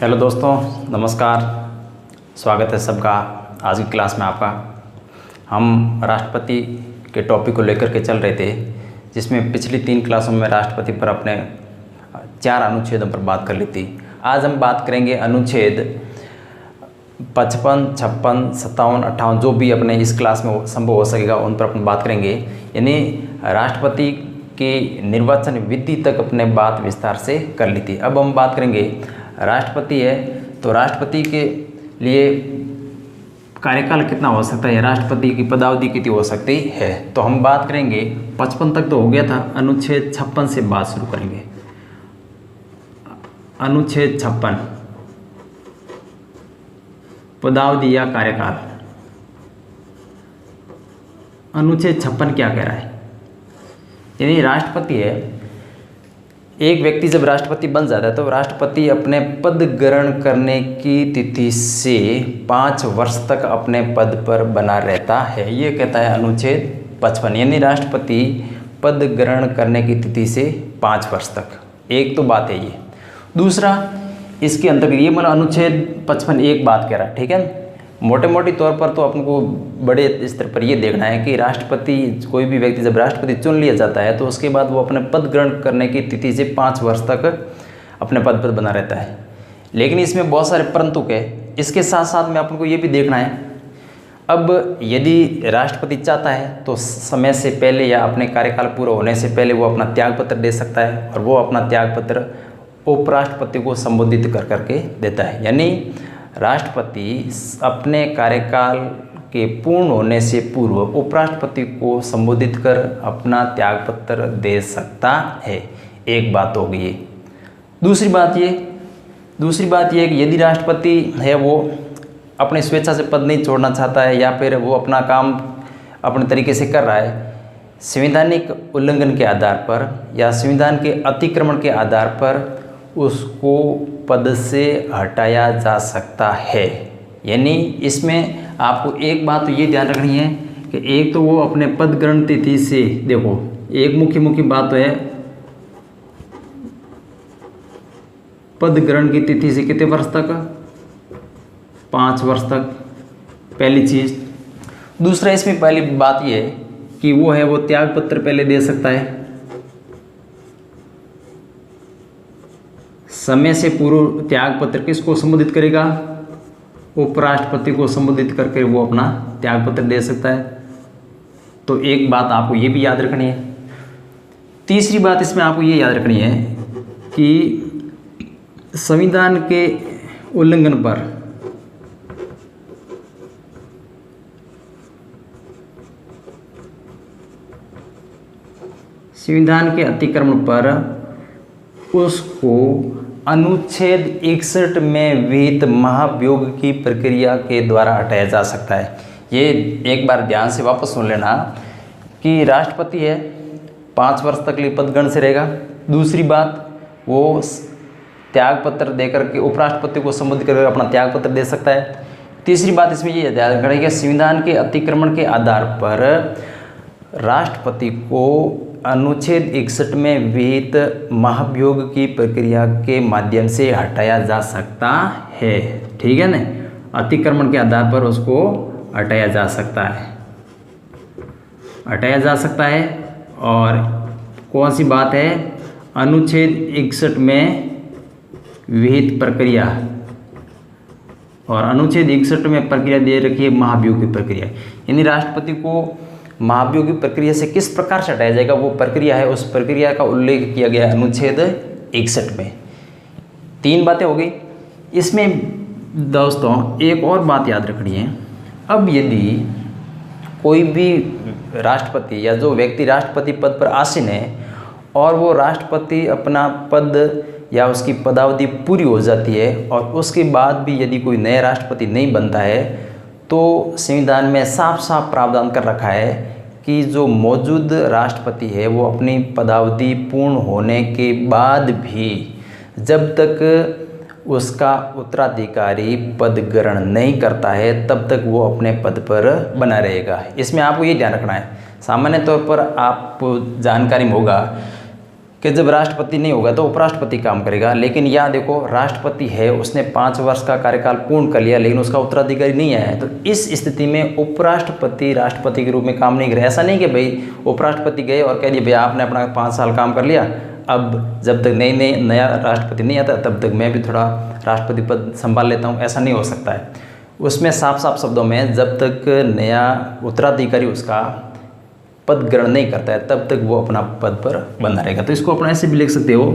Hello दोस्तों, नमस्कार। स्वागत है सबका आज की क्लास में आपका। हम राष्ट्रपति के टॉपिक को लेकर के चल रहे थे, जिसमें पिछली 3 क्लासों में राष्ट्रपति पर अपने 4 अनुच्छेदों पर बात कर ली थी। आज हम बात करेंगे अनुच्छेद 55, 56, 57, 58 जो भी अपने इस क्लास में संभव हो सकेगा उन पर अपन बात करेंगे। यानी राष्ट्रपति के निर्वाचन विधि तक अपने बात विस्तार से कर ली थी। अब हम बात करेंगे राष्ट्रपति है तो राष्ट्रपति के लिए कार्यकाल कितना हो सकता है, राष्ट्रपति की पदावधि कितनी हो सकती है। तो हम बात करेंगे 55 तक तो हो गया था, अनुच्छेद 56 से बात शुरू करेंगे। अनुच्छेद 56 पदावधि या कार्यकाल। अनुच्छेद 56 क्या कह रहा है? यानी राष्ट्रपति है, एक व्यक्ति जब राष्ट्रपति बन जाता है तो राष्ट्रपति अपने पद ग्रहण करने की तिथि से 5 वर्ष तक अपने पद पर बना रहता है। ये कहता है अनुच्छेद 55। यानी राष्ट्रपति पद ग्रहण करने की तिथि से 5 वर्ष तक। एक तो बात है ये। दूसरा, इसके अंतर्गत ये मतलब अनुच्छेद 55 एक बात कह रहा है, ठीक है। मोटे मोटे तौर पर तो अपन को बड़े स्तर पर ये देखना है कि राष्ट्रपति, कोई भी व्यक्ति जब राष्ट्रपति चुन लिया जाता है तो उसके बाद वो अपने पद ग्रहण करने की तिथि से 5 वर्ष तक अपने पद पर बना रहता है। लेकिन इसमें बहुत सारे परंतु है। इसके साथ साथ में अपन को ये भी देखना है, अब यदि राष्ट्रपति चाहता है तो समय से पहले या अपने कार्यकाल पूरा होने से पहले वो अपना त्यागपत्र दे सकता है, और वो अपना त्यागपत्र उपराष्ट्रपति को संबोधित कर करके देता है। यानी राष्ट्रपति अपने कार्यकाल के पूर्ण होने से पूर्व उपराष्ट्रपति को संबोधित कर अपना त्यागपत्र दे सकता है। एक बात हो गई। दूसरी बात ये कि यदि राष्ट्रपति है वो अपनी स्वेच्छा से पद नहीं छोड़ना चाहता है या फिर वो अपना काम अपने तरीके से कर रहा है, संवैधानिक उल्लंघन के आधार पर या संविधान के अतिक्रमण के आधार पर उसको पद से हटाया जा सकता है। यानी इसमें आपको एक बात तो ये ध्यान रखनी है कि एक तो वो अपने पद ग्रहण तिथि से, देखो एक मुख्य बात तो है पद ग्रहण की तिथि से कितने वर्ष तक? 5 वर्ष तक, पहली चीज। दूसरा, इसमें पहली बात ये है कि वो त्यागपत्र पहले दे सकता है। समय से पूर्व त्यागपत्र किसको संबोधित करेगा? उपराष्ट्रपति को संबोधित करके वो अपना त्यागपत्र दे सकता है। तो एक बात आपको ये भी याद रखनी है। तीसरी बात इसमें आपको ये याद रखनी है कि संविधान के उल्लंघन पर संविधान के अतिक्रमण पर उसको अनुच्छेद 61 में विहित महाभियोग की प्रक्रिया के द्वारा हटाया जा सकता है। ये एक बार ध्यान से वापस सुन लेना कि राष्ट्रपति है 5 वर्ष तक लिए पद ग्रहण से रहेगा। दूसरी बात, वो त्यागपत्र देकर के उपराष्ट्रपति को संबोधित करके अपना त्यागपत्र दे सकता है। तीसरी बात इसमें ये ध्यान रखना कि संविधान के अतिक्रमण के आधार पर राष्ट्रपति को अनुच्छेद 61 में विहित महाभियोग की प्रक्रिया के माध्यम से हटाया जा सकता है। ठीक है ना, अतिक्रमण के आधार पर उसको हटाया जा सकता है। और कौन सी बात है? अनुच्छेद 61 में विहित प्रक्रिया, और अनुच्छेद 61 में प्रक्रिया दे रखी है महाभियोग की प्रक्रिया। यानी राष्ट्रपति को महाभियोग की प्रक्रिया से किस प्रकार से हटाया जाएगा, वो प्रक्रिया है, उस प्रक्रिया का उल्लेख किया गया है अनुच्छेद 61 में। 3 बातें हो गई। इसमें दोस्तों एक और बात याद रखनी है। अब यदि कोई भी राष्ट्रपति या जो व्यक्ति राष्ट्रपति पद पर आसीन है और वो राष्ट्रपति अपना पद या उसकी पदावधि पूरी हो जाती है और उसके बाद भी यदि कोई नया राष्ट्रपति नहीं बनता है, तो संविधान में साफ साफ प्रावधान कर रखा है कि जो मौजूद राष्ट्रपति है वो अपनी पदावधि पूर्ण होने के बाद भी जब तक उसका उत्तराधिकारी पद ग्रहण नहीं करता है तब तक वो अपने पद पर बना रहेगा। इसमें आपको ये ध्यान रखना है। सामान्य तौर पर आपको जानकारी में होगा कि जब राष्ट्रपति नहीं होगा तो उपराष्ट्रपति काम करेगा। लेकिन यहाँ देखो, राष्ट्रपति है, उसने 5 वर्ष का कार्यकाल पूर्ण कर लिया, लेकिन उसका उत्तराधिकारी नहीं आया है, तो इस स्थिति में उपराष्ट्रपति राष्ट्रपति के रूप में काम नहीं करे। ऐसा नहीं कि भाई उपराष्ट्रपति गए और कह दिए भैया आपने अपना 5 साल काम कर लिया, अब जब तक नया राष्ट्रपति नहीं आता तब तक मैं भी थोड़ा राष्ट्रपति पद संभाल लेता हूँ, ऐसा नहीं हो सकता है। उसमें साफ साफ शब्दों में जब तक नया उत्तराधिकारी उसका पद ग्रहण नहीं करता है तब तक वो अपना पद पर बना रहेगा। तो इसको अपना ऐसे भी लिख सकते हो,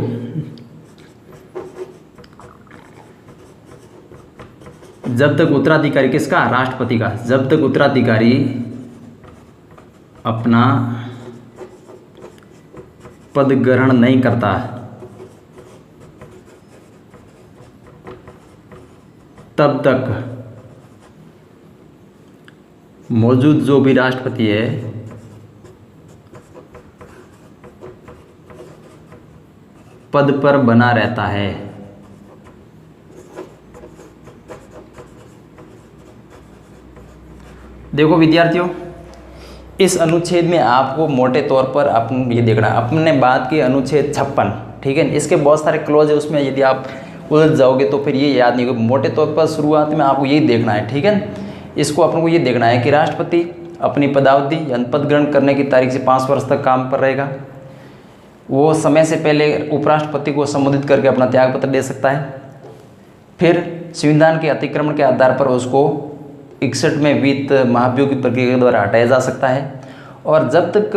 जब तक उत्तराधिकारी किसका, राष्ट्रपति का, जब तक उत्तराधिकारी अपना पद ग्रहण नहीं करता तब तक मौजूद जो भी राष्ट्रपति है पद पर बना रहता है। देखो विद्यार्थियों, इस अनुच्छेद में आपको मोटे तौर पर अपन ये देखना, अपने बात की अनुच्छेद 56, ठीक है, इसके बहुत सारे क्लॉज है, उसमें यदि आप उलझ जाओगे तो फिर ये याद नहीं होगा। मोटे तौर पर शुरुआत में आपको यही देखना है, ठीक है। इसको अपन को ये देखना है कि राष्ट्रपति अपनी पदावधि यानी पद ग्रहण करने की तारीख से 5 वर्ष तक काम पर रहेगा। वो समय से पहले उपराष्ट्रपति को संबोधित करके अपना त्यागपत्र दे सकता है। फिर संविधान के अतिक्रमण के आधार पर उसको 61 में वित्त महाभियोग की प्रक्रिया के द्वारा हटाया जा सकता है। और जब तक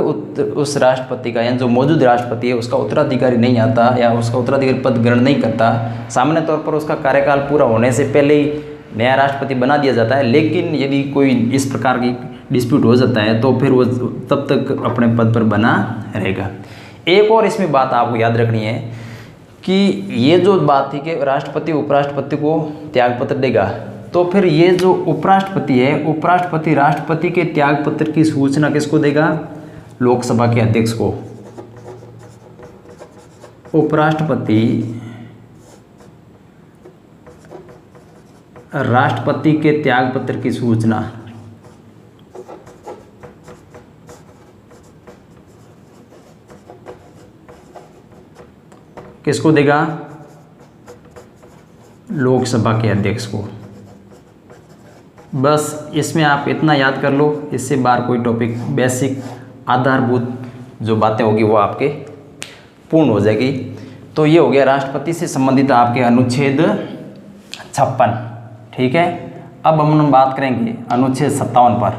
उस राष्ट्रपति का यानी जो मौजूद राष्ट्रपति है उसका उत्तराधिकारी नहीं आता या उसका उत्तराधिकारी पद ग्रहण नहीं करता, सामान्य तौर पर उसका कार्यकाल पूरा होने से पहले ही नया राष्ट्रपति बना दिया जाता है। लेकिन यदि कोई इस प्रकार की डिस्प्यूट हो जाता है तो फिर वो तब तक अपने पद पर बना रहेगा। एक और इसमें बात आपको याद रखनी है कि ये जो बात थी कि राष्ट्रपति उपराष्ट्रपति को त्यागपत्र देगा, तो फिर ये जो उपराष्ट्रपति है, उपराष्ट्रपति राष्ट्रपति के त्यागपत्र की सूचना किसको देगा, लोकसभा के अध्यक्ष को। उपराष्ट्रपति राष्ट्रपति के त्यागपत्र की सूचना किसको देगा, लोकसभा के अध्यक्ष को। बस इसमें आप इतना याद कर लो, इससे बाहर कोई टॉपिक बेसिक आधारभूत जो बातें होगी वो आपके पूर्ण हो जाएगी। तो ये हो गया राष्ट्रपति से संबंधित आपके अनुच्छेद 56, ठीक है। अब हम बात करेंगे अनुच्छेद 57 पर।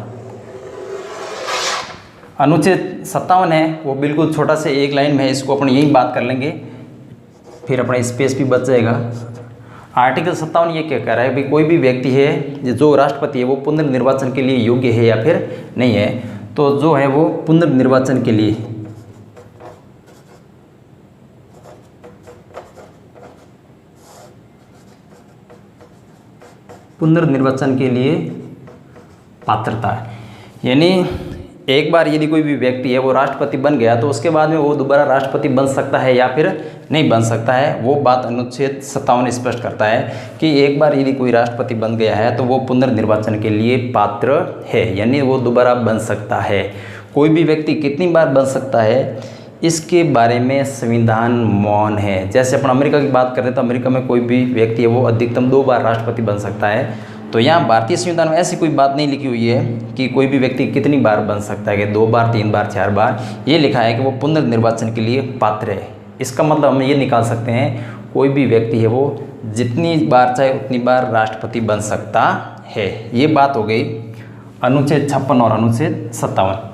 अनुच्छेद 57 है वो बिल्कुल छोटा से एक लाइन में है, इसको अपन यही बात कर लेंगे, फिर अपना स्पेस भी बच जाएगा। आर्टिकल 57 ये क्या कह रहा है भाई, कोई भी व्यक्ति है जो राष्ट्रपति है वो पुनर्निर्वाचन के लिए योग्य है या फिर नहीं है, तो जो है वो पुनर्निर्वाचन के लिए पात्रता है। यानी एक बार यदि कोई भी व्यक्ति है वो राष्ट्रपति बन गया तो उसके बाद में वो दोबारा राष्ट्रपति बन सकता है या फिर नहीं बन सकता है। वो बात अनुच्छेद 57 स्पष्ट करता है कि एक बार यदि कोई राष्ट्रपति बन गया है तो वो पुनर्निर्वाचन के लिए पात्र है, यानी वो दोबारा बन सकता है। कोई भी व्यक्ति कितनी बार बन सकता है इसके बारे में संविधान मौन है। जैसे अपन अमेरिका की बात करते हैं तो अमेरिका में कोई भी व्यक्ति है वो अधिकतम 2 बार राष्ट्रपति बन सकता है। तो यहाँ भारतीय संविधान में ऐसी कोई बात नहीं लिखी हुई है कि कोई भी व्यक्ति कितनी बार बन सकता है, कि 2 बार 3 बार 4 बार। ये लिखा है कि वो पुनर्निर्वाचन के लिए पात्र है। इसका मतलब हम ये निकाल सकते हैं कोई भी व्यक्ति है वो जितनी बार चाहे उतनी बार राष्ट्रपति बन सकता है। ये बात हो गई अनुच्छेद 56 और अनुच्छेद 57।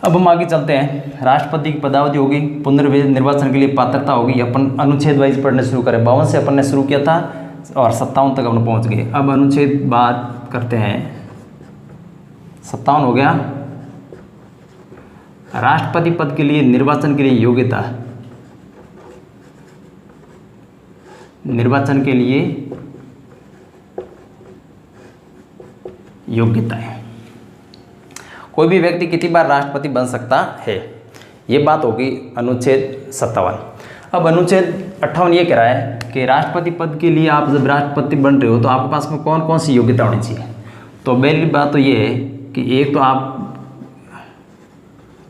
अब हम आगे चलते हैं। राष्ट्रपति की पदावधि होगी, पुनर्निर्वाचन के लिए पात्रता होगी। अपन अनुच्छेद वाइज पढ़ने शुरू करें। 52 से अपन ने शुरू किया था और 57 तक अपन पहुंच गए। अब अनुच्छेद बात करते हैं, 57 हो गया। राष्ट्रपति पद के लिए निर्वाचन के लिए योग्यता, निर्वाचन के लिए योग्यता है। कोई भी व्यक्ति कितनी बार राष्ट्रपति बन सकता है, ये बात होगी अनुच्छेद 57। अब अनुच्छेद 58 ये कह रहा है कि राष्ट्रपति पद के लिए आप जब राष्ट्रपति बन रहे हो तो आपके पास में कौन कौन सी योग्यता होनी चाहिए। तो पहली बात तो ये है कि एक तो आप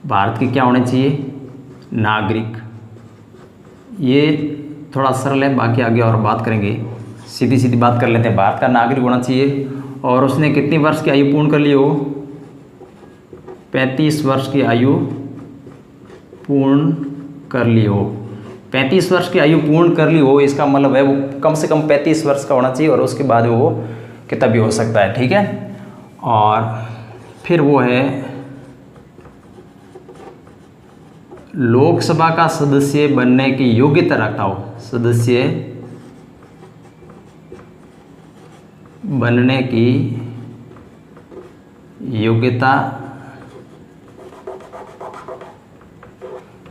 भारत के क्या होने चाहिए, नागरिक, ये थोड़ा सरल है, बाकी आगे और बात करेंगे। सीधी सीधी बात कर लेते हैं। भारत का नागरिक होना चाहिए और उसने कितनी वर्ष की आयु पूर्ण कर ली हो? 35 वर्ष की आयु पूर्ण कर ली हो। 35 वर्ष की आयु पूर्ण कर ली हो, इसका मतलब है वो कम से कम 35 वर्ष का होना चाहिए और उसके बाद वो कितना भी हो सकता है, ठीक है। और फिर वो है लोकसभा का सदस्य बनने की योग्यता रखता हो। सदस्य बनने की योग्यता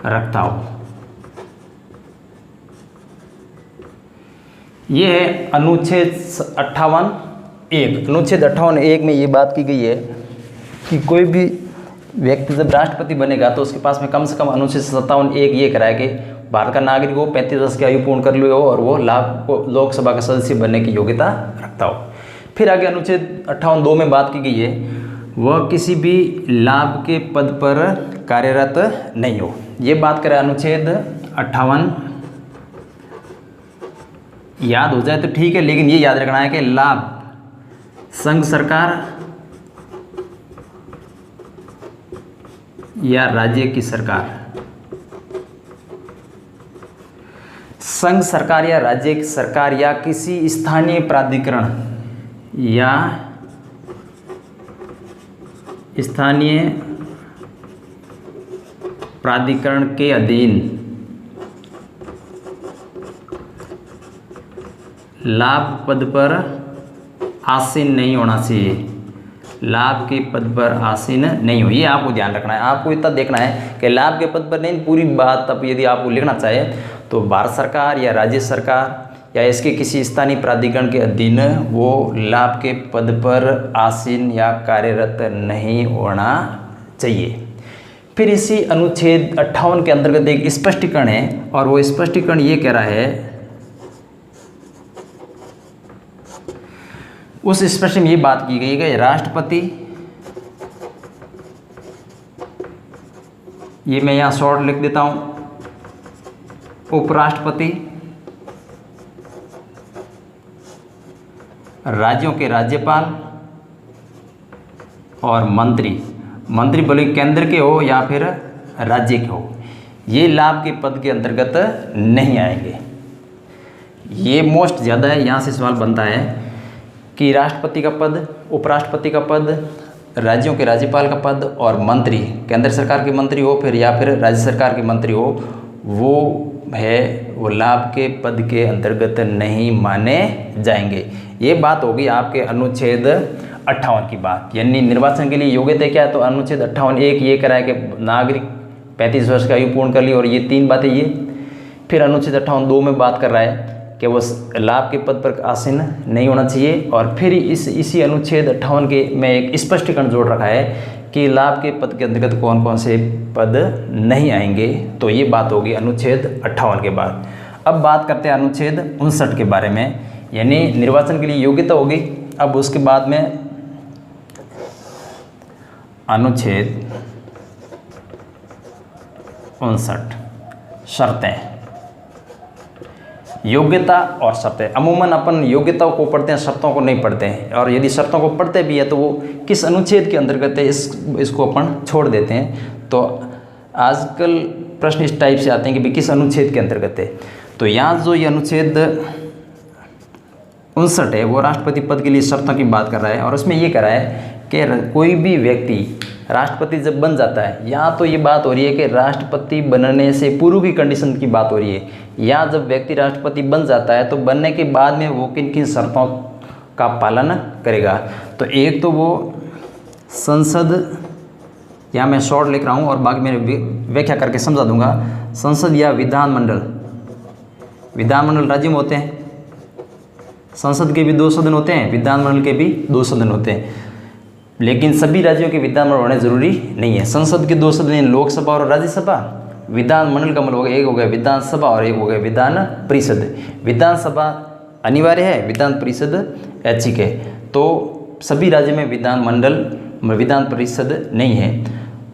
रखता हो। ये है अनुच्छेद 58(1). अनुच्छेद 58(1) में ये बात की गई है कि कोई भी व्यक्ति जब राष्ट्रपति बनेगा तो उसके पास में कम से कम अनुच्छेद 57(1) ये कराया कि भारत का नागरिक हो, 35 वर्ष की आयु पूर्ण कर ली हो और वो लोकसभा का सदस्य बनने की योग्यता रखता हो। फिर आगे अनुच्छेद 58(2) में बात की गई है वह किसी भी लाभ के पद पर कार्यरत नहीं हो। ये बात करें अनुच्छेद 58, याद हो जाए तो ठीक है, लेकिन ये याद रखना है कि लाभ संघ सरकार या राज्य की सरकार, संघ सरकार या राज्य की सरकार या किसी स्थानीय प्राधिकरण या स्थानीय प्राधिकरण के अधीन लाभ पद पर आसीन नहीं होना चाहिए। लाभ के पद पर आसीन नहीं हो, ये आपको ध्यान रखना है। आपको इतना देखना है कि लाभ के पद पर नहीं, पूरी बात अब यदि आपको लिखना चाहे तो भारत सरकार या राज्य सरकार या इसके किसी स्थानीय प्राधिकरण के अधीन वो लाभ के पद पर आसीन या कार्यरत नहीं होना चाहिए। फिर इसी अनुच्छेद 58 के अंतर्गत एक स्पष्टीकरण है और वो स्पष्टीकरण ये कह रहा है, उस स्पष्ट में ये बात की गई है कि राष्ट्रपति, ये मैं यहाँ शॉर्ट लिख देता हूँ, उपराष्ट्रपति, राज्यों के राज्यपाल और मंत्री भले केंद्र के हो या फिर राज्य के हो, ये लाभ के पद के अंतर्गत नहीं आएंगे। ये मोस्ट ज़्यादा है, यहाँ से सवाल बनता है कि राष्ट्रपति का पद, उपराष्ट्रपति का पद, राज्यों के राज्यपाल का पद और मंत्री, केंद्र सरकार के मंत्री हो फिर या फिर राज्य सरकार के मंत्री हो, वो लाभ के पद के अंतर्गत नहीं माने जाएंगे। ये बात होगी आपके अनुच्छेद 58 की बात। यानी निर्वाचन के लिए योग्यता क्या है, तो अनुच्छेद 58(1) ये करा है कि नागरिक 35 वर्ष की आयु पूर्ण कर ली, और ये 3 बातें ये। फिर अनुच्छेद 58(2) में बात कर रहा है कि वो लाभ के पद पर आसीन नहीं होना चाहिए, और फिर इसी अनुच्छेद 58 के में एक स्पष्टीकरण जोड़ रखा है कि लाभ के पद के अंतर्गत कौन कौन से पद नहीं आएंगे। तो ये बात होगी अनुच्छेद 58 के बाद। अब बात करते हैं अनुच्छेद 59 के बारे में, यानी निर्वाचन के लिए योग्यता होगी। अब उसके बाद में अनुच्छेद 59 शर्तें, योग्यता और शर्तें। अमूमन अपन योग्यताओं को पढ़ते हैं, शर्तों को नहीं पढ़ते हैं, और यदि शर्तों को पढ़ते भी है तो वो किस अनुच्छेद के अंतर्गत है इसको अपन छोड़ देते हैं। तो आजकल प्रश्न इस टाइप से आते हैं कि भाई किस अनुच्छेद के अंतर्गत है। तो यहाँ जो ये अनुच्छेद 59 है वो राष्ट्रपति पद के लिए शर्तों की बात कर रहा है, और उसमें ये कह रहा है कि कोई भी व्यक्ति राष्ट्रपति जब बन जाता है, यहाँ तो ये बात हो रही है कि राष्ट्रपति बनने से पूर्व की कंडीशन की बात हो रही है। यहाँ जब व्यक्ति राष्ट्रपति बन जाता है तो बनने के बाद में वो किन किन शर्तों का पालन करेगा। तो एक तो वो संसद, यहाँ मैं शॉर्ट लिख रहा हूँ और बाकी मैं व्याख्या करके समझा दूंगा। संसद या विधानमंडल, विधानमंडल राज्य में होते हैं, संसद के भी 2 सदन होते हैं, विधानमंडल के भी 2 सदन होते हैं, लेकिन सभी राज्यों के विधानमंडल होने जरूरी नहीं है। संसद के 2 सदन, लोकसभा और राज्यसभा। विधानमंडल का मतलब होगा एक हो गया विधानसभा और एक हो गया विधान परिषद। विधानसभा अनिवार्य है, विधान परिषद ऐच्छिक है। तो सभी राज्य में विधान परिषद नहीं है।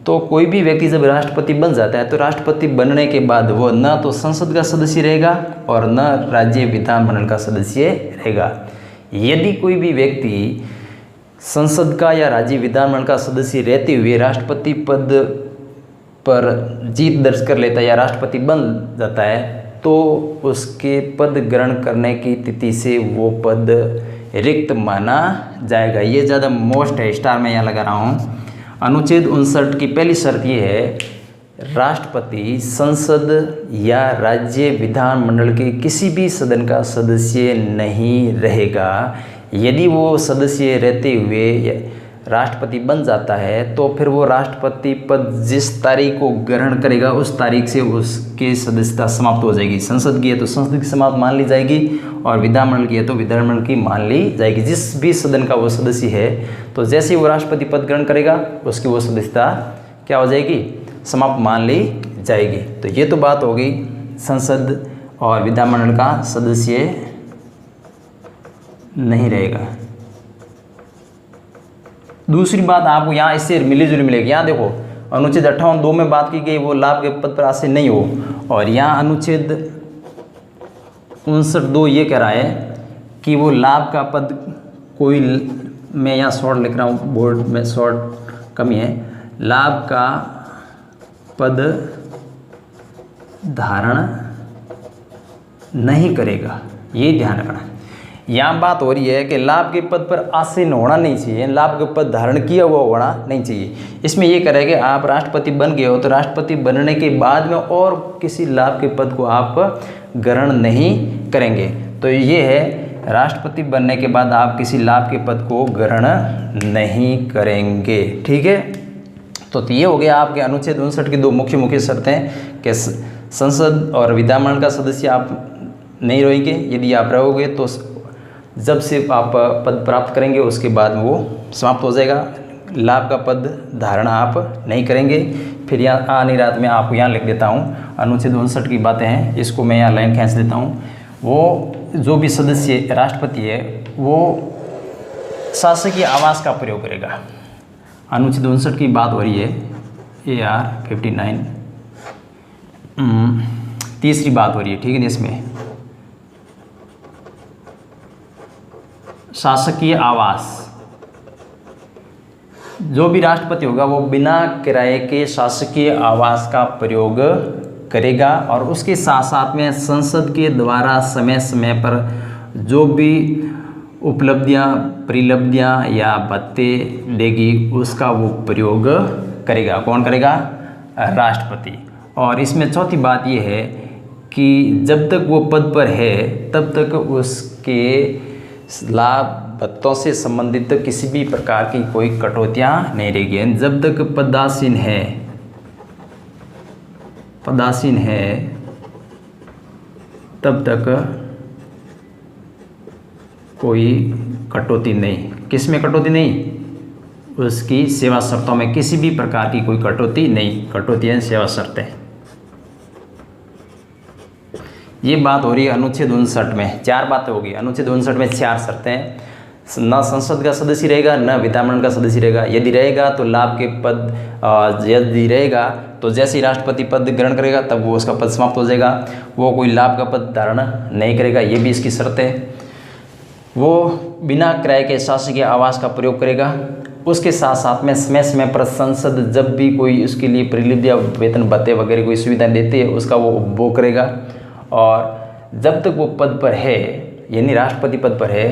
तो कोई भी व्यक्ति जब राष्ट्रपति बन जाता है तो राष्ट्रपति बनने के बाद वो न तो संसद का सदस्य रहेगा और न राज्य विधानमंडल का सदस्य रहेगा। यदि कोई भी व्यक्ति संसद का या राज्य विधानमंडल का सदस्य रहते हुए राष्ट्रपति पद पर जीत दर्ज कर लेता है या राष्ट्रपति बन जाता है तो उसके पद ग्रहण करने की तिथि से वो पद रिक्त माना जाएगा। ये ज़्यादा मोस्ट है, स्टार में यहाँ लगा रहा हूँ। अनुच्छेद 59 की पहली शर्त ये है, राष्ट्रपति संसद या राज्य विधानमंडल के किसी भी सदन का सदस्य नहीं रहेगा। यदि वो सदस्य रहते हुए राष्ट्रपति बन जाता है तो फिर वो राष्ट्रपति पद जिस तारीख को ग्रहण करेगा उस तारीख से उसकी सदस्यता समाप्त हो जाएगी। संसद की है तो संसद की समाप्त मान ली जाएगी और विधानमंडल की है तो विधानमंडल की मान ली जाएगी। जिस भी सदन का वो सदस्य है तो जैसे ही वो राष्ट्रपति पद ग्रहण करेगा उसकी वो सदस्यता क्या हो जाएगी, समाप्त मान ली जाएगी। तो ये तो बात हो गई संसद और विधानमंडल का सदस्य नहीं रहेगा। दूसरी बात आपको यहाँ इससे मिली जुली मिलेगी। यहाँ देखो अनुच्छेद 58(2) में बात की गई वो लाभ के पद पर आसीन नहीं हो, और यहाँ अनुच्छेद 59(2) ये कह रहा है कि वो लाभ का पद कोई, मैं यहाँ शॉर्ट लिख रहा हूँ, बोर्ड में शॉर्ट कमी है, लाभ का पद धारण नहीं करेगा, ये ध्यान रखना। यहाँ बात हो रही है कि लाभ के पद पर आसीन होना नहीं चाहिए, लाभ के पद धारण किया हुआ होना नहीं चाहिए। इसमें ये कह रहा है कि आप राष्ट्रपति बन गए हो तो राष्ट्रपति बनने के बाद में और किसी लाभ के पद को आप ग्रहण नहीं करेंगे। तो ये है राष्ट्रपति बनने के बाद आप किसी लाभ के पद को ग्रहण नहीं करेंगे। ठीक है, तो ये हो गया आपके अनुच्छेद 59 की दो मुख्य शर्तें कि संसद और विधानमंडल का सदस्य आप नहीं रहेंगे। यदि आप रहोगे तो जब से आप पद प्राप्त करेंगे उसके बाद में वो समाप्त हो जाएगा। लाभ का पद धारण आप नहीं करेंगे। फिर यहाँ आनी रात में आपको यहाँ लिख देता हूँ, अनुच्छेद 59 की बातें हैं, इसको मैं यहाँ लाइन खींच देता हूँ। वो जो भी सदस्य राष्ट्रपति है वो शासकीय आवास का प्रयोग करेगा। अनुच्छेद 59 की बात हो रही है, AR 59 तीसरी बात हो रही है। ठीक है, इसमें शासकीय आवास, जो भी राष्ट्रपति होगा वो बिना किराए के शासकीय आवास का प्रयोग करेगा और उसके साथ साथ में संसद के द्वारा समय समय पर जो भी उपलब्धियां, परिलब्धियां या भत्ते देगी उसका वो प्रयोग करेगा। कौन करेगा? राष्ट्रपति। और इसमें चौथी बात ये है कि जब तक वो पद पर है तब तक उसके लाभ भत्तों से संबंधित किसी भी प्रकार की कोई कटौतियाँ नहीं रहेगी। जब तक पदासीन है तब तक कोई कटौती नहीं। किस में कटौती नहीं? उसकी सेवा शर्तों में किसी भी प्रकार की कोई कटौती नहीं। कटौती है सेवा शर्तें। ये बात हो रही है अनुच्छेद 59 में। चार बातें होगी अनुच्छेद 59 में, चार शर्तें। न संसद का सदस्य रहेगा, न विधानमंडल का सदस्य रहेगा। यदि रहेगा तो लाभ के पद, यदि रहेगा तो जैसे ही राष्ट्रपति पद ग्रहण करेगा तब वो उसका पद समाप्त हो जाएगा। वो कोई लाभ का पद धारण नहीं करेगा, ये भी इसकी शर्त है। वो बिना किराए के शासकीय आवास का प्रयोग करेगा। उसके साथ साथ में समय समय पर संसद जब भी कोई उसके लिए परिलब्ध या वेतन भत्ते वगैरह कोई सुविधाएं देती है उसका वो उपभोग करेगा। और जब तक वो पद पर है यानी राष्ट्रपति पद पर है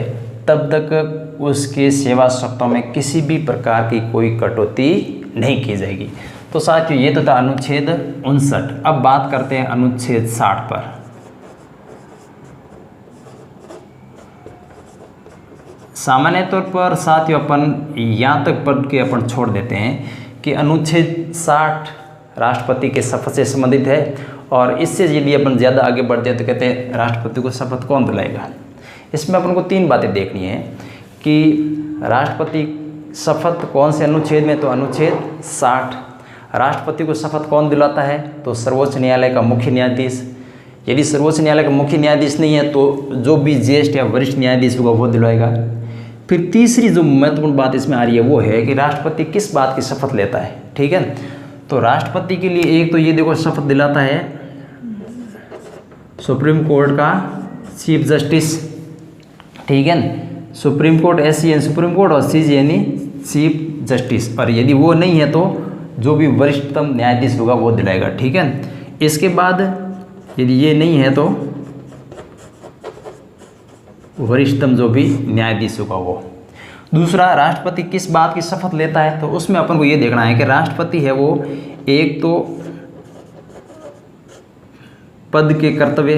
तब तक उसके सेवा शर्तों में किसी भी प्रकार की कोई कटौती नहीं की जाएगी। तो साथियों ये तो था अनुच्छेद 59। अब बात करते हैं अनुच्छेद 60 पर। सामान्य तौर पर साथियों अपन यहाँ तक पढ़ के अपन छोड़ देते हैं कि अनुच्छेद 60 राष्ट्रपति के शपथ से संबंधित है। और इससे यदि अपन ज़्यादा आगे बढ़ते हैं तो कहते हैं राष्ट्रपति को शपथ कौन दिलाएगा। इसमें अपन को तीन बातें देखनी है कि राष्ट्रपति शपथ कौन से अनुच्छेद में, तो अनुच्छेद 60। राष्ट्रपति को शपथ कौन दिलाता है, तो सर्वोच्च न्यायालय का मुख्य न्यायाधीश। यदि सर्वोच्च न्यायालय का मुख्य न्यायाधीश नहीं है तो जो भी ज्येष्ठ या वरिष्ठ न्यायाधीश होगा वो दिलवाएगा। फिर तीसरी जो महत्वपूर्ण बात इसमें आ रही है वो है कि राष्ट्रपति किस बात की शपथ लेता है। ठीक है, तो राष्ट्रपति के लिए एक तो ये देखो शपथ दिलाता है सुप्रीम कोर्ट का चीफ जस्टिस, ठीक है ना। सुप्रीम कोर्ट SC यानी सुप्रीम कोर्ट और CJ यानी चीफ जस्टिस, और यदि वो नहीं है तो जो भी वरिष्ठतम न्यायाधीश होगा वो दिलाएगा, ठीक है। इसके बाद यदि ये नहीं है तो वरिष्ठतम जो भी न्यायाधीश होगा वो। दूसरा, राष्ट्रपति किस बात की शपथ लेता है, तो उसमें अपन को ये देखना है कि राष्ट्रपति है वो एक तो पद के कर्तव्य,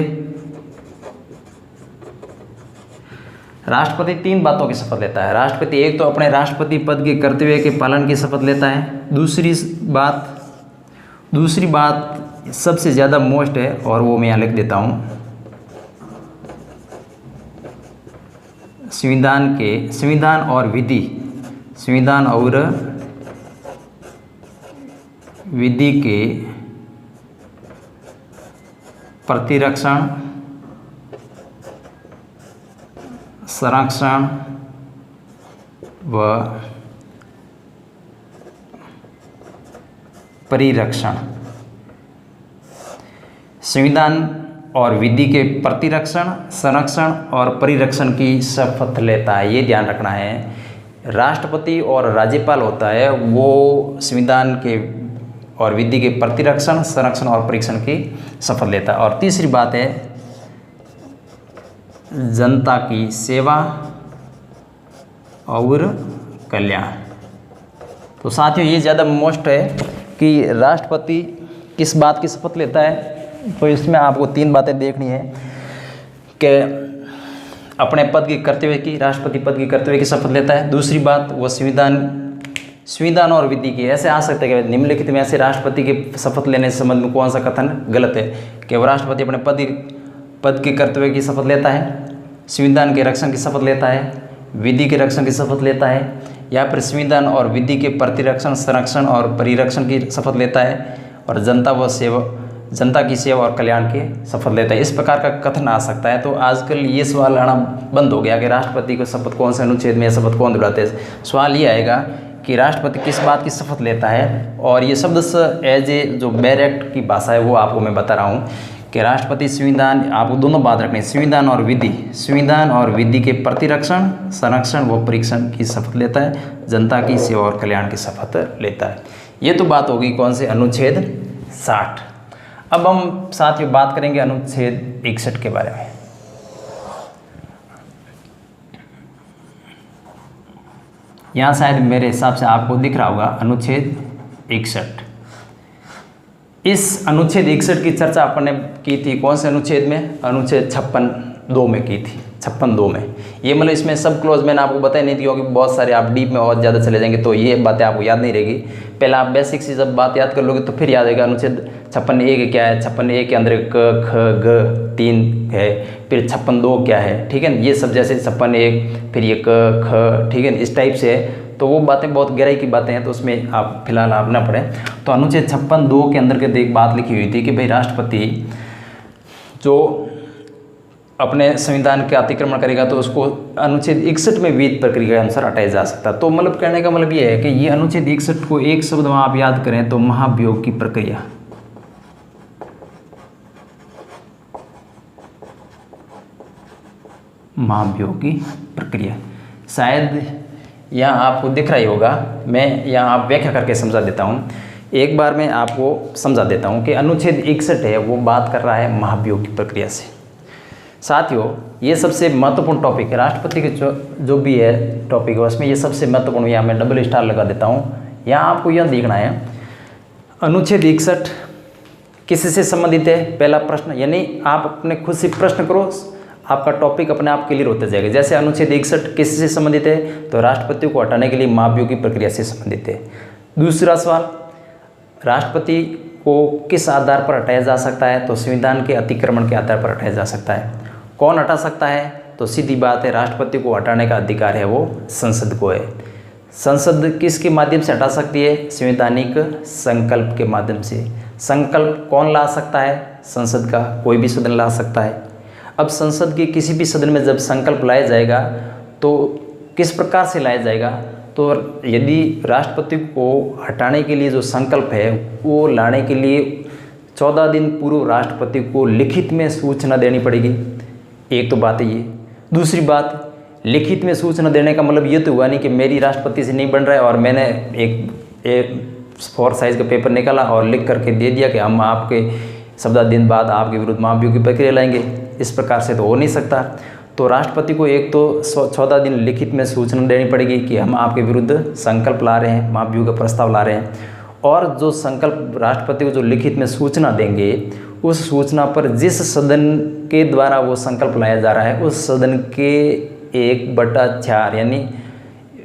राष्ट्रपति 3 बातों की शपथ लेता है। राष्ट्रपति एक तो अपने राष्ट्रपति पद के कर्तव्य के पालन की शपथ लेता है। दूसरी बात सबसे ज़्यादा मोस्ट है और वो मैं यहाँ लिख देता हूँ, संविधान और विधि के प्रतिरक्षण, संरक्षण व परिरक्षण। संविधान और विधि के प्रतिरक्षण, संरक्षण और परिरक्षण की शपथ लेता है। ये ध्यान रखना है, राष्ट्रपति और राज्यपाल होता है वो संविधान के और विधि के प्रतिरक्षण, संरक्षण और परिरक्षण की शपथ लेता है। और तीसरी बात है जनता की सेवा और कल्याण। तो साथियों ये ज़्यादा मोस्ट है कि राष्ट्रपति किस बात की शपथ लेता है, तो इसमें आपको 3 बातें देखनी है कि अपने पद की कर्तव्य की, राष्ट्रपति पद की कर्तव्य की शपथ लेता है। दूसरी बात वो संविधान और विधि की, ऐसे आ सकते हैं कि निम्नलिखित में ऐसे राष्ट्रपति के शपथ लेने से संबंध में कौन सा कथन गलत है, कि वो राष्ट्रपति अपने पद के कर्तव्य की शपथ लेता है, संविधान के रक्षण की शपथ लेता है, विधि के रक्षण की शपथ लेता है, या फिर संविधान और विधि के प्रतिरक्षण, संरक्षण और परिरक्षण की शपथ लेता है, और जनता की सेवा और कल्याण की शपथ लेता है। इस प्रकार का कथन आ सकता है। तो आजकल ये सवाल आना बंद हो गया कि राष्ट्रपति को शपथ कौन से अनुच्छेद में शपथ कौन दिलाते हैं। सवाल ये आएगा कि राष्ट्रपति किस बात की शपथ लेता है, और ये शब्द एज ए जो बैरेक्ट की भाषा है वो आपको मैं बता रहा हूँ कि राष्ट्रपति संविधान, आपको दोनों बात रखनी है, संविधान और विधि के प्रतिरक्षण, संरक्षण व परीक्षण की शपथ लेता है, जनता की सेवा और कल्याण की शपथ लेता है। ये तो बात होगी कौन से अनुच्छेद 60। अब हम साथियों बात करेंगे अनुच्छेद 61 के बारे में। यहाँ शायद मेरे हिसाब से आपको दिख रहा होगा अनुच्छेद 61। इस अनुच्छेद 61 की चर्चा अपन ने की थी कौन से अनुच्छेद में, अनुच्छेद 56(2) में की थी, 56(2) में। ये मतलब इसमें सब क्लोज मैंने आपको बताई नहीं थी क्योंकि बहुत सारे आप डीप में और ज़्यादा चले जाएंगे तो ये बातें आपको याद नहीं रहेगी। पहले आप बेसिक से जब बात याद कर लोगे तो फिर याद आएगा अनुच्छेद 56(1) क्या है, 56(1) के अंदर क ख ग 3 है, फिर 56(2) क्या है, ठीक है। ये सब जैसे 56(1) फिर ये क ख, ठीक है, इस टाइप से है। तो वो बातें बहुत गहराई की बातें हैं तो उसमें आप फिलहाल आप ना पढ़ें। तो अनुच्छेद 56(2) के अंदर के एक बात लिखी हुई थी कि भाई राष्ट्रपति जो अपने संविधान के अतिक्रमण करेगा तो उसको अनुच्छेद 61 में विधि प्रक्रिया के अनुसार हटाया जा सकता है। तो मतलब कहने का मतलब ये है कि ये अनुच्छेद 61 को एक शब्द में आप याद करें तो महाभियोग की प्रक्रिया, महाभियोग की प्रक्रिया। शायद यहाँ आपको दिख रहा ही होगा, मैं यहाँ आप व्याख्या करके समझा देता हूँ। एक बार मैं आपको समझा देता हूँ कि अनुच्छेद 61 है वो बात कर रहा है महाभियोग की प्रक्रिया से। साथियों ये सबसे महत्वपूर्ण टॉपिक है, राष्ट्रपति के जो भी है टॉपिक है उसमें ये सबसे महत्वपूर्ण, यहाँ मैं डबल स्टार लगा देता हूँ। यहाँ आपको यह देखना है अनुच्छेद 61 किससे संबंधित है, पहला प्रश्न, यानी आप अपने खुद से प्रश्न करो, आपका टॉपिक अपने आप क्लियर होता जाएगा। जैसे अनुच्छेद 61 किससे संबंधित है, तो राष्ट्रपति को हटाने के लिए महाभियोग की प्रक्रिया से संबंधित है। दूसरा सवाल, राष्ट्रपति को किस आधार पर हटाया जा सकता है, तो संविधान के अतिक्रमण के आधार पर हटाया जा सकता है। कौन हटा सकता है, तो सीधी बात है राष्ट्रपति को हटाने का अधिकार है वो संसद को है। संसद किसके माध्यम से हटा सकती है, संवैधानिक संकल्प के माध्यम से। संकल्प कौन ला सकता है, संसद का कोई भी सदन ला सकता है। अब संसद के किसी भी सदन में जब संकल्प लाया जाएगा तो किस प्रकार से लाया जाएगा, तो यदि राष्ट्रपति को हटाने के लिए जो संकल्प है वो लाने के लिए 14 दिन पूर्व राष्ट्रपति को लिखित में सूचना देनी पड़ेगी। एक तो बात है ये। दूसरी बात, लिखित में सूचना देने का मतलब ये तो हुआ नहीं कि मेरी राष्ट्रपति से नहीं बन रहा है और मैंने एक 4 साइज़ का पेपर निकाला और लिख करके दे दिया कि हम आपके 14 दिन बाद आपके विरुद्ध महाभियोग की प्रक्रिया लाएंगे। इस प्रकार से तो हो नहीं सकता। तो राष्ट्रपति को एक तो 14 दिन लिखित में सूचना देनी पड़ेगी कि हम आपके विरुद्ध संकल्प ला रहे हैं, महाभियोग का प्रस्ताव ला रहे हैं। और जो संकल्प राष्ट्रपति को जो लिखित में सूचना देंगे, उस सूचना पर जिस सदन के द्वारा वो संकल्प लाया जा रहा है उस सदन के 1/4 यानी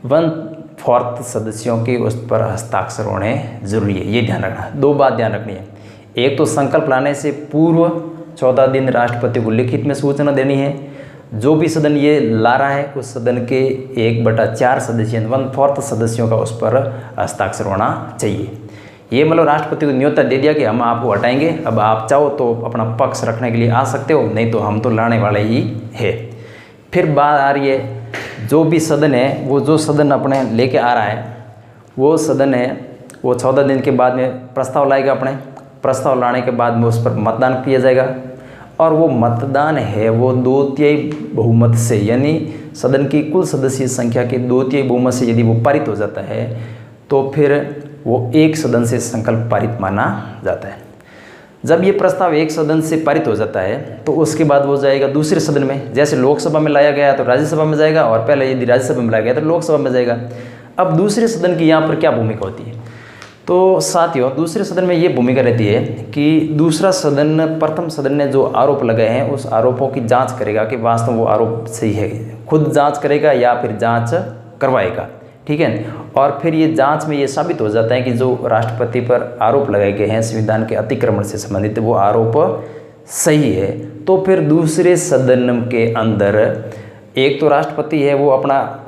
1/4 सदस्यों के उस पर हस्ताक्षर होने जरूरी है। ये ध्यान रखना। 2 बात ध्यान रखनी है। एक तो संकल्प लाने से पूर्व 14 दिन राष्ट्रपति को लिखित में सूचना देनी है। जो भी सदन ये ला रहा है उस सदन के 1/4 सदस्य 1/4 सदस्यों का उस पर हस्ताक्षर होना चाहिए। ये मतलब राष्ट्रपति को न्योता दे दिया कि हम आपको हटाएंगे, अब आप चाहो तो अपना पक्ष रखने के लिए आ सकते हो, नहीं तो हम तो लाने वाले ही है। फिर बात आ रही है जो भी सदन है, वो जो सदन अपने लेके आ रहा है वो सदन है वो 14 दिन के बाद में प्रस्ताव लाएगा। अपने प्रस्ताव लाने के बाद में उस पर मतदान किया जाएगा और वो मतदान है वो 2/3 बहुमत से, यानी सदन की कुल सदस्य संख्या के 2/3 बहुमत से यदि वो पारित हो जाता है तो फिर वो एक सदन से संकल्प पारित माना जाता है। जब ये प्रस्ताव एक सदन से पारित हो जाता है तो उसके बाद वो जाएगा दूसरे सदन में। जैसे लोकसभा में लाया गया तो राज्यसभा में जाएगा और पहले यदि राज्यसभा में लाया गया तो लोकसभा में जाएगा। अब दूसरे सदन की यहाँ पर क्या भूमिका होती है? तो साथियों, दूसरे सदन में ये भूमिका रहती है कि दूसरा सदन प्रथम सदन ने जो आरोप लगाए हैं उस आरोपों की जांच करेगा कि वास्तव में वो आरोप सही है। खुद जांच करेगा या फिर जांच करवाएगा, ठीक है। और फिर ये जांच में ये साबित हो जाता है कि जो राष्ट्रपति पर आरोप लगाए गए हैं संविधान के अतिक्रमण से संबंधित वो आरोप सही है, तो फिर दूसरे सदन के अंदर एक तो राष्ट्रपति है वो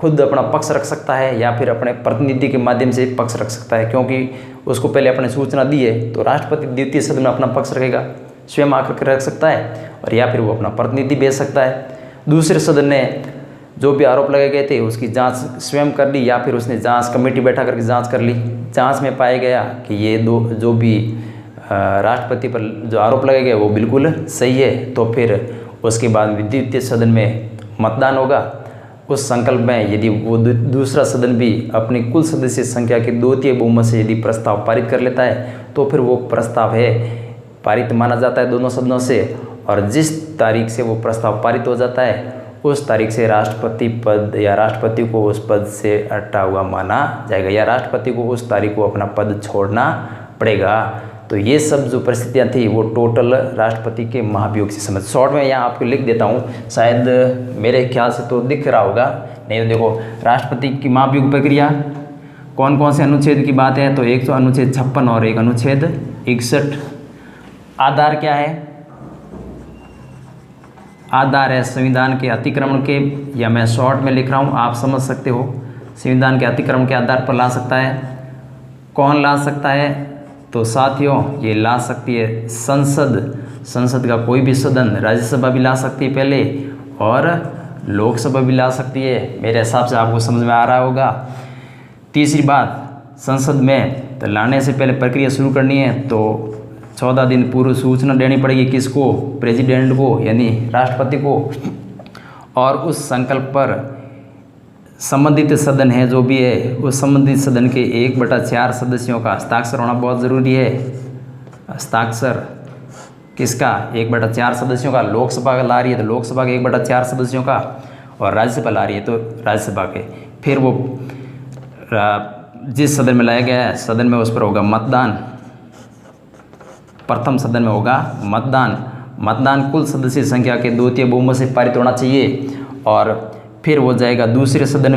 खुद अपना पक्ष रख सकता है या फिर अपने प्रतिनिधि के माध्यम से पक्ष रख सकता है, क्योंकि उसको पहले अपने सूचना दी है। तो राष्ट्रपति द्वितीय सदन में अपना पक्ष रखेगा, स्वयं आकर के रख सकता है, और या फिर वो अपना प्रतिनिधि भेज सकता है। दूसरे सदन ने जो भी आरोप लगाए गए थे उसकी जांच स्वयं कर ली या फिर उसने जांच कमेटी बैठा करके जांच कर ली। जांच में पाया गया कि ये जो भी राष्ट्रपति पर जो आरोप लगाए गए वो बिल्कुल सही है, तो फिर उसके बाद द्वितीय सदन में मतदान होगा। उस संकल्प में यदि वो दूसरा सदन भी अपनी कुल सदस्य संख्या के 2/3 बहुमत से यदि प्रस्ताव पारित कर लेता है तो फिर वो प्रस्ताव है पारित माना जाता है दोनों सदनों से, और जिस तारीख से वो प्रस्ताव पारित हो जाता है उस तारीख से राष्ट्रपति पद या राष्ट्रपति को उस पद से हटा हुआ माना जाएगा या राष्ट्रपति को उस तारीख को अपना पद छोड़ना पड़ेगा। तो ये सब जो परिस्थितियाँ थी वो टोटल राष्ट्रपति के महाभियोग से समझ। शॉर्ट में यहाँ आपको लिख देता हूँ, शायद मेरे ख्याल से तो दिख रहा होगा, नहीं तो देखो राष्ट्रपति की महाभियोग प्रक्रिया कौन कौन से अनुच्छेद की बात है, तो एक तो अनुच्छेद 56 और एक अनुच्छेद 61। आधार क्या है? आधार है संविधान के अतिक्रमण के, या मैं शॉर्ट में लिख रहा हूँ आप समझ सकते हो, संविधान के अतिक्रमण के आधार पर ला सकता है। कौन ला सकता है? तो साथियों ये ला सकती है संसद का कोई भी सदन, राज्यसभा भी ला सकती है पहले और लोकसभा भी ला सकती है। मेरे हिसाब से आपको समझ में आ रहा होगा। तीसरी बात, संसद में तो लाने से पहले प्रक्रिया शुरू करनी है तो 14 दिन पूर्व सूचना देनी पड़ेगी। किसको? प्रेसिडेंट को यानी राष्ट्रपति को। और उस संकल्प पर संबंधित सदन है जो भी है उस संबंधित सदन के 1/4 सदस्यों का हस्ताक्षर होना बहुत ज़रूरी है। हस्ताक्षर किसका? 1/4 सदस्यों का। लोकसभा ला रही है तो लोकसभा के 1/4 सदस्यों का, और राज्यसभा ला रही है तो राज्यसभा के। फिर वो जिस सदन में लाया गया है सदन में उस पर होगा मतदान। प्रथम सदन में होगा मतदान कुल सदस्य संख्या के 2/3 बहुमत से पारित होना चाहिए। और फिर वो जाएगा दूसरे सदन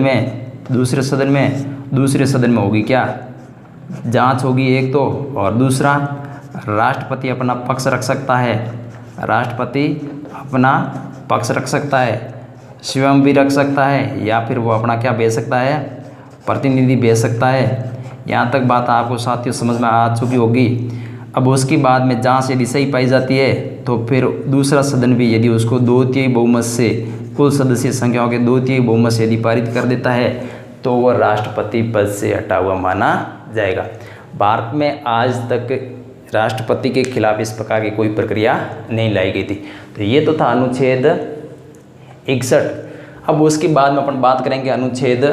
में होगी क्या? जांच होगी एक तो, और दूसरा राष्ट्रपति अपना पक्ष रख सकता है। राष्ट्रपति अपना पक्ष रख सकता है, स्वयं भी रख सकता है, या फिर वो अपना क्या भेज सकता है? प्रतिनिधि भेज सकता है। यहाँ तक बात आपको साथियों समझ में आ चुकी होगी। अब उसके बाद में जांच यदि सही पाई जाती है तो फिर दूसरा सदन भी यदि उसको 2/3 बहुमत से कुल सदस्य संख्याओं के 2/3 बहुमत से यदि पारित कर देता है तो वह राष्ट्रपति पद से हटा हुआ माना जाएगा। भारत में आज तक राष्ट्रपति के खिलाफ इस प्रकार की कोई प्रक्रिया नहीं लाई गई थी। तो ये तो था अनुच्छेद 61। अब उसके बाद में अपन बात करेंगे अनुच्छेद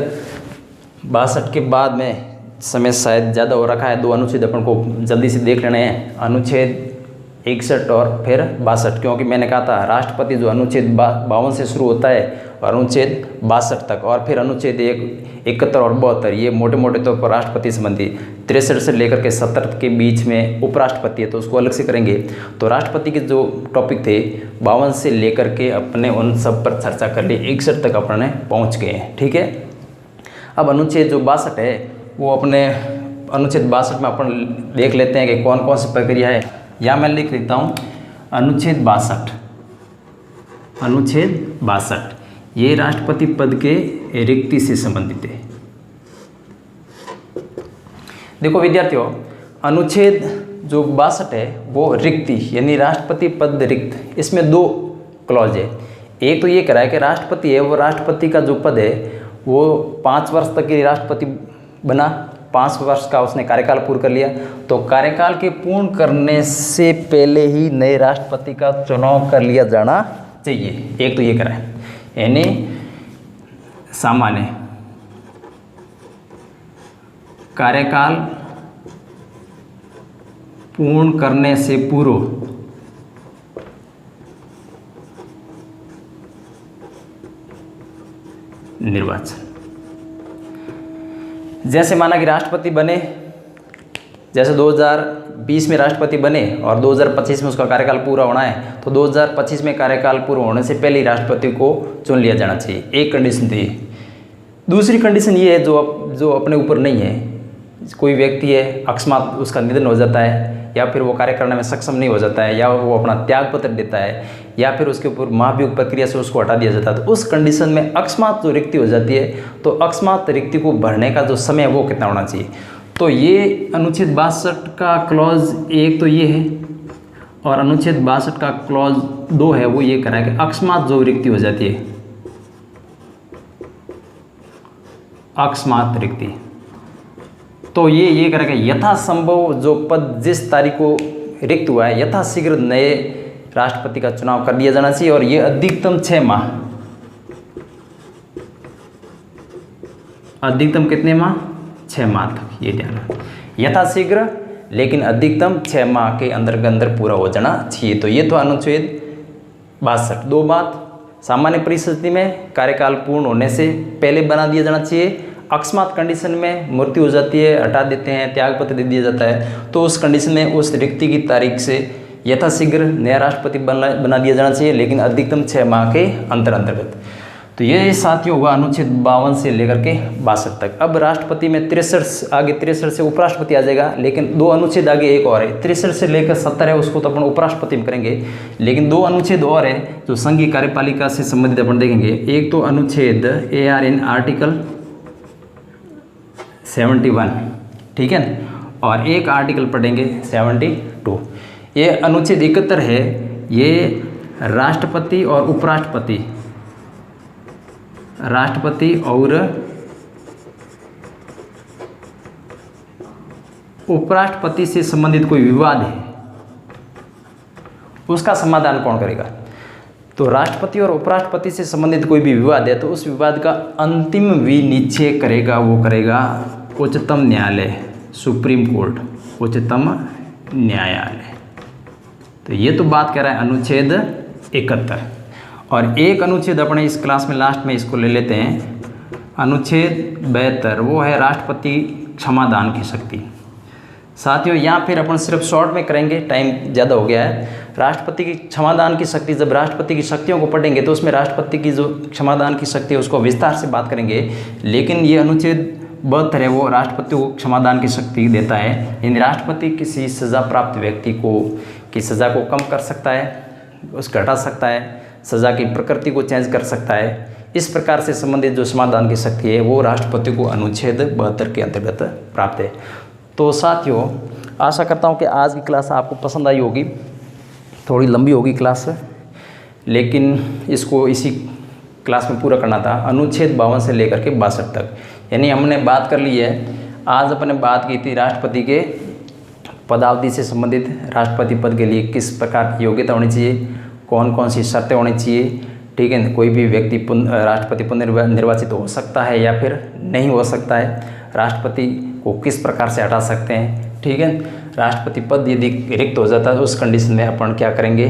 62 के बाद में, समय शायद ज़्यादा हो रखा है, 2 अनुच्छेद अपन को जल्दी से देख लेने हैं, अनुच्छेद 61 और फिर 62, क्योंकि मैंने कहा था राष्ट्रपति जो अनुच्छेद 52 से शुरू होता है और अनुच्छेद 62 तक, और फिर अनुच्छेद 71 और 72 ये मोटे मोटे तौर पर राष्ट्रपति संबंधी, 63 से लेकर के 70 के बीच में उपराष्ट्रपति है तो उसको अलग से करेंगे। तो राष्ट्रपति के जो टॉपिक थे 52 से लेकर के अपने उन सब पर चर्चा कर ली, 61 तक अपने पहुँच गए हैं। ठीक है, अब अनुच्छेद जो 62 है वो अपने अनुच्छेद 62 में अपन देख लेते हैं कि कौन कौन सी प्रक्रिया है। या मैं लिख लेता हूँ अनुच्छेद 62। अनुच्छेद 62 ये राष्ट्रपति पद के रिक्ति से संबंधित है। देखो विद्यार्थियों, अनुच्छेद जो 62 है वो रिक्ति यानी राष्ट्रपति पद रिक्त, इसमें 2 क्लॉज है। एक तो ये कह रहा है कि राष्ट्रपति है वो राष्ट्रपति का जो पद है वो 5 वर्ष तक के राष्ट्रपति बना, 5 वर्ष का उसने कार्यकाल पूर्ण कर लिया, तो कार्यकाल के पूर्ण करने से पहले ही नए राष्ट्रपति का चुनाव कर लिया जाना चाहिए। एक तो ये करा है, यानी सामान्य कार्यकाल पूर्ण करने से पूर्व निर्वाचन। जैसे माना कि राष्ट्रपति बने, जैसे 2020 में राष्ट्रपति बने और 2025 में उसका कार्यकाल पूरा होना है, तो 2025 में कार्यकाल पूरा होने से पहले ही राष्ट्रपति को चुन लिया जाना चाहिए। एक कंडीशन थी। दूसरी कंडीशन ये है जो अपने ऊपर नहीं है, कोई व्यक्ति है अकस्मात उसका निधन हो जाता है या फिर वो कार्य करने में सक्षम नहीं हो जाता है या वो अपना त्याग पत्र देता है या फिर उसके ऊपर महाभियोग प्रक्रिया से उसको हटा दिया जाता है, तो उस कंडीशन में अकस्मात जो रिक्ति हो जाती है तो अकस्मात रिक्ति को भरने का जो समय है वो कितना होना चाहिए। तो ये अनुच्छेद 62 का क्लॉज 1 तो ये है और अनुच्छेद 62 का क्लॉज 2 है वो ये कह रहा है कि अकस्मात जो रिक्ति हो जाती है, अकस्मात रिक्ति, तो ये कह रहा है कि यथासंभव जो पद जिस तारीख को रिक्त हुआ है यथाशीघ्र नए राष्ट्रपति का चुनाव कर दिया जाना चाहिए और ये अधिकतम 6 माह, अधिकतम कितने माह? 6 माह तक, ये ध्यान रखना, यथाशीघ्र लेकिन अधिकतम 6 माह के अंदर पूरा हो जाना चाहिए। तो ये तो अनुच्छेद 62। 2 बात, सामान्य परिस्थिति में कार्यकाल पूर्ण होने से पहले बना दिया जाना चाहिए, अकस्मात कंडीशन में मृत्यु हो जाती है, हटा देते हैं, त्याग पत्र दे दिया जाता है, तो उस कंडीशन में उस रिक्ति की तारीख से यथाशीघ्र नया राष्ट्रपति बना दिया जाना चाहिए लेकिन अधिकतम 6 माह के अंतर्गत। तो ये साथियों हुआ अनुच्छेद 52 से लेकर के 62 तक। अब राष्ट्रपति में 63 से उपराष्ट्रपति आ जाएगा, लेकिन 2 अनुच्छेद आगे एक और है, 63 से लेकर 70 है उसको तो अपन उपराष्ट्रपति में करेंगे, लेकिन 2 अनुच्छेद और है जो संघीय कार्यपालिका से संबंधित अपन देखेंगे। एक तो अनुच्छेद AR आर्टिकल 71, ठीक है, और एक आर्टिकल पढ़ेंगे 72। ये अनुच्छेद 71 है, ये राष्ट्रपति और उपराष्ट्रपति, राष्ट्रपति और उपराष्ट्रपति से संबंधित कोई विवाद है उसका समाधान कौन करेगा। तो राष्ट्रपति और उपराष्ट्रपति से संबंधित कोई भी विवाद है तो उस विवाद का अंतिम विनिश्चय करेगा, वो करेगा उच्चतम न्यायालय, सुप्रीम कोर्ट, उच्चतम न्यायालय। तो ये तो बात कर रहा है अनुच्छेद 71। और एक अनुच्छेद अपने इस क्लास में लास्ट में इसको ले लेते हैं, अनुच्छेद 72, वो है राष्ट्रपति क्षमादान की शक्ति। साथियों यहाँ फिर अपन सिर्फ शॉर्ट में करेंगे, टाइम ज़्यादा हो गया है। राष्ट्रपति की क्षमादान की शक्ति, जब राष्ट्रपति की शक्तियों को पढ़ेंगे तो उसमें राष्ट्रपति की जो क्षमादान की शक्ति है उसको विस्तार से बात करेंगे, लेकिन ये अनुच्छेद 72 है वो राष्ट्रपति को क्षमादान की शक्ति देता है। यानी राष्ट्रपति किसी सज़ा प्राप्त व्यक्ति को की सज़ा को कम कर सकता है, उसको घटा सकता है, सज़ा की प्रकृति को चेंज कर सकता है। इस प्रकार से संबंधित जो क्षमादान की शक्ति है वो राष्ट्रपति को अनुच्छेद 72 के अंतर्गत प्राप्त है। तो साथियों आशा करता हूँ कि आज की क्लास आपको पसंद आई होगी। थोड़ी लंबी होगी क्लास, लेकिन इसको इसी क्लास में पूरा करना था, अनुच्छेद 52 से लेकर के 62 तक। यानी हमने बात कर ली है, आज अपने बात की थी राष्ट्रपति के पदावधि से संबंधित, राष्ट्रपति पद के लिए किस प्रकार की योग्यता होनी चाहिए, कौन कौन सी शर्तें होनी चाहिए, ठीक है। कोई भी व्यक्ति राष्ट्रपति पुनर्निर्वाचित हो सकता है या फिर नहीं हो सकता है, राष्ट्रपति को किस प्रकार से हटा सकते हैं, ठीक है। राष्ट्रपति पद यदि रिक्त हो जाता है उस कंडीशन में अपन क्या करेंगे,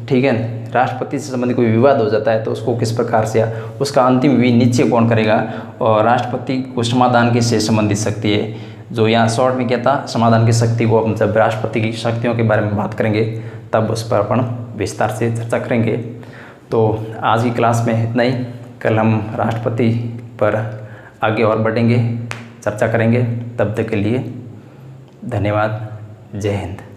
ठीक है। राष्ट्रपति से संबंधित कोई विवाद हो जाता है तो उसको किस प्रकार से, उसका अंतिम निश्चय कौन करेगा, और राष्ट्रपति को समाधान की से संबंधित शक्ति है, जो यहाँ शॉर्ट में क्या था, समाधान की शक्ति को हम जब राष्ट्रपति की शक्तियों के बारे में बात करेंगे तब उस पर अपन विस्तार से चर्चा करेंगे। तो आज की क्लास में इतना ही, कल हम राष्ट्रपति पर आगे और बढ़ेंगे, चर्चा करेंगे। तब तक के लिए धन्यवाद, जय हिंद।